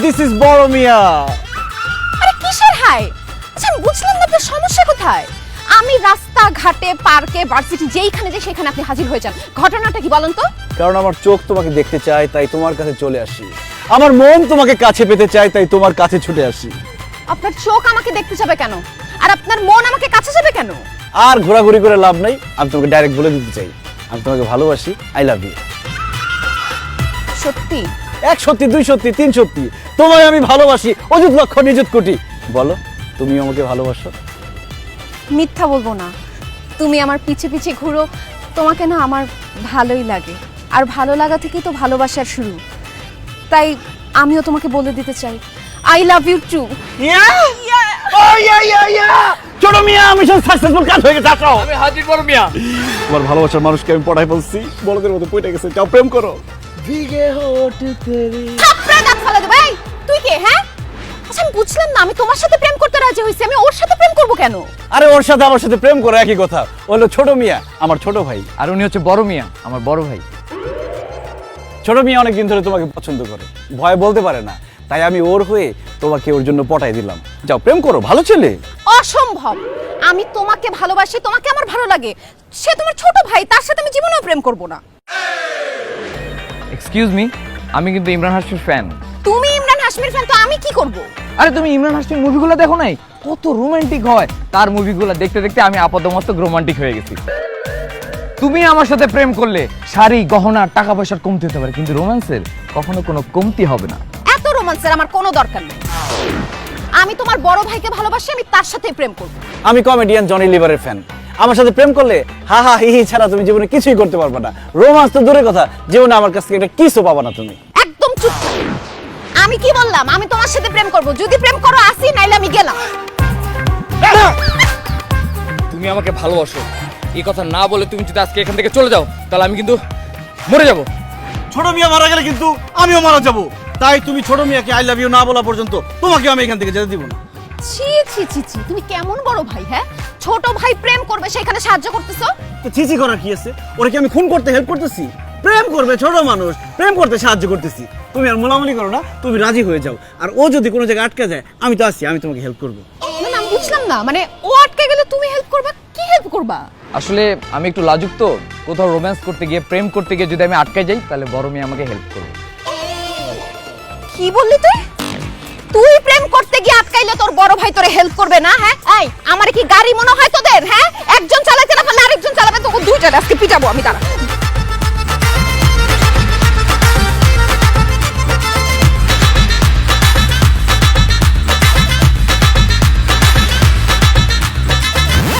This is বড় মিয়া। আরে কিসের হাই? আচ্ছা আমি বুঝলাম না আপনার সমস্যা কোথায়। আমি রাস্তা ঘাটে পার্কে ভার্সিটি যেইখানে যাই সেখানে আপনি হাজির হয়ে যান, ঘটনাটা কি বলেন তো? কারণ আমার চোখ তোমাকে দেখতে চায় তাই তোমার কাছে চলে আসি, আমার মন তোমাকে কাছে পেতে চায় তাই তোমার কাছে ছুটে আসি। আপনার চোখ আমাকে দেখতে যাবে কেন, আর আপনার মন আমাকে কাছে যাবে কেন? আর ঘোরাঘুরি করে লাভ নাই, আমি তোমাকে ডাইরেক্ট বলে দিতে চাই আমি তোমাকে ভালোবাসি, আই লাভ ইউ। সত্যি? এক সত্যি, দুই সত্যি, তিন সত্যি, তোমায় আমি ভালোবাসি অযুত লক্ষ নিযুত কোটি। বলো তুমি আমাকে ভালোবাসো? মিথ্যা বলবো না, তুমি আমার পিছে পিছে ঘুরো, তোমাকে না আমার ভালোই লাগে, আর ভালো লাগা থেকেই তো ভালোবাসার শুরু। তাই আমিও তোমাকে বলে দিতে চাই আই লাভ ইউ টু। ছোট মিয়া, আমি সব সাকসেসফুল কাজ হয়ে গেছে, আসো। আমি হাজির বড় মিয়া। তোমার ভালোবাসার মানুষকে আমি পড়াই বলছি, বড়দের মতো পড়ে গেছে, যাও প্রেম করো। থাপড়া দাঁত ফালা দেব। এই তুই কে? হ্যাঁ, আচ্ছা আমি বুঝলাম না, আমি তোমার সাথে প্রেম করতে রাজি হইছি, আমি ওর সাথে প্রেম করব কেন? আরে ওর সাথে আমার সাথে প্রেম করো একই কথা, ও হলো ছোট মিয়া, আমার ছোট ভাই। আর উনি হচ্ছে বড় মিয়া, আমার বড় ভাই। ছোট মিয়া অনেকদিন ধরে তোমাকে পছন্দ করে, ভয় বলতে পারে না, তাই আমি ওর হয়ে তোমাকে ওর জন্য পটাই দিলাম। যাও প্রেম করো, ভালো ছেলে। অসম্ভব, আমি তোমাকে ভালোবাসি, তোমাকে আমার ভালো লাগে, সে তোমার ছোট ভাই, তার সাথে আমি জীবনেও প্রেম করব না। এক্সকিউজ মি, আমি কিন্তু ইমরান হাশমির ফ্যান। তুমি ইমরান হাশমির ফ্যান, তো আমি কি করব? আরে তুমি ইমরান হাশমির মুভিগুলো দেখো নাই? কত রোমান্টিক হয় তার মুভিগুলো, দেখতে দেখতে আমি আপাতমস্তক রোমান্টিক হয়ে গেছি। তুমি আমার সাথে প্রেম করলে শাড়ি গহনা টাকা পয়সার কমতি হতে পারে, কিন্তু রোম্যান্সের কখনো কোনো কমতি হবে না। এত রোমান্সের আমার কোনো দরকার নেই, আমি তোমার বড় ভাইকে ভালোবাসি, আমি তার সাথে প্রেম করব। আমি কমেডিয়ান জনি লিভারের ফ্যান, আমার সাথে প্রেম করলে হা হা হি হি ছাড়া তুমি জীবনে কিছুই করতে পারবে না। রোমান্স তো দূরের কথা, জীবনে আমার কাছ থেকে একটা কিসও পাবা না তুমি। একদম চুপ থাকো। আমি কি বললাম? আমি তোমার সাথে প্রেম করব, যদি প্রেম করো আসি, নাইলে আমি গেলাম। তুমি আমাকে ভালোবাসো এই কথা না বলে তুমি যদি আজকে এখান থেকে চলে যাও, তাহলে আমি কিন্তু মরে যাব। ছোট মিয়া মারা গেলে কিন্তু আমিও মারা যাব, তাই তুমি ছোট মিয়াকে আই লাভ ইউ না বলা পর্যন্ত তোমাকে আমি এখান থেকে যেতে দিব না। ছি ছি ছি ছি, তুমি কেমন বড় ভাই? হ্যাঁ, ছোট ভাই প্রেম করবে সেখানে সাহায্য করতেছো? তো চিচি করার কি আছে? ওরা কি আমি খুন করতে হেল্প করতেছি? প্রেম করবে ছোট মানুষ, প্রেম করতে সাহায্য করতেছি। তুমি আর মোলামুলি করো না, তুমি রাজি হয়ে যাও। আর ও যদি কোনো জায়গায় আটকে যায়, আমি তো আছি, আমি তোমাকে হেল্প করবো। না না, আমি বুঝলাম না, মানে ও আটকে গেলে তুমি হেল্প করবা? কি হেল্প করবা? আসলে আমি একটু লাজুক তো, কোথাও রোম্যান্স করতে গিয়ে প্রেম করতে গিয়ে যদি আমি আটকে যাই, তাহলে বড় মেয়ে আমাকে হেল্প করবে। কি বললি তুই? তুই প্রেম করতে গিয়ে আটকাইলে তোর বড় ভাই তোরে হেল্প করবে না? হ্যাঁ, এই আমার কি গাড়ি মনে হয় তোদের? হ্যাঁ, একজন চালাতে না পারলে আরেকজন চালাবে, তো দুইটা আজকে পিটাবো আমি। দাঁড়া।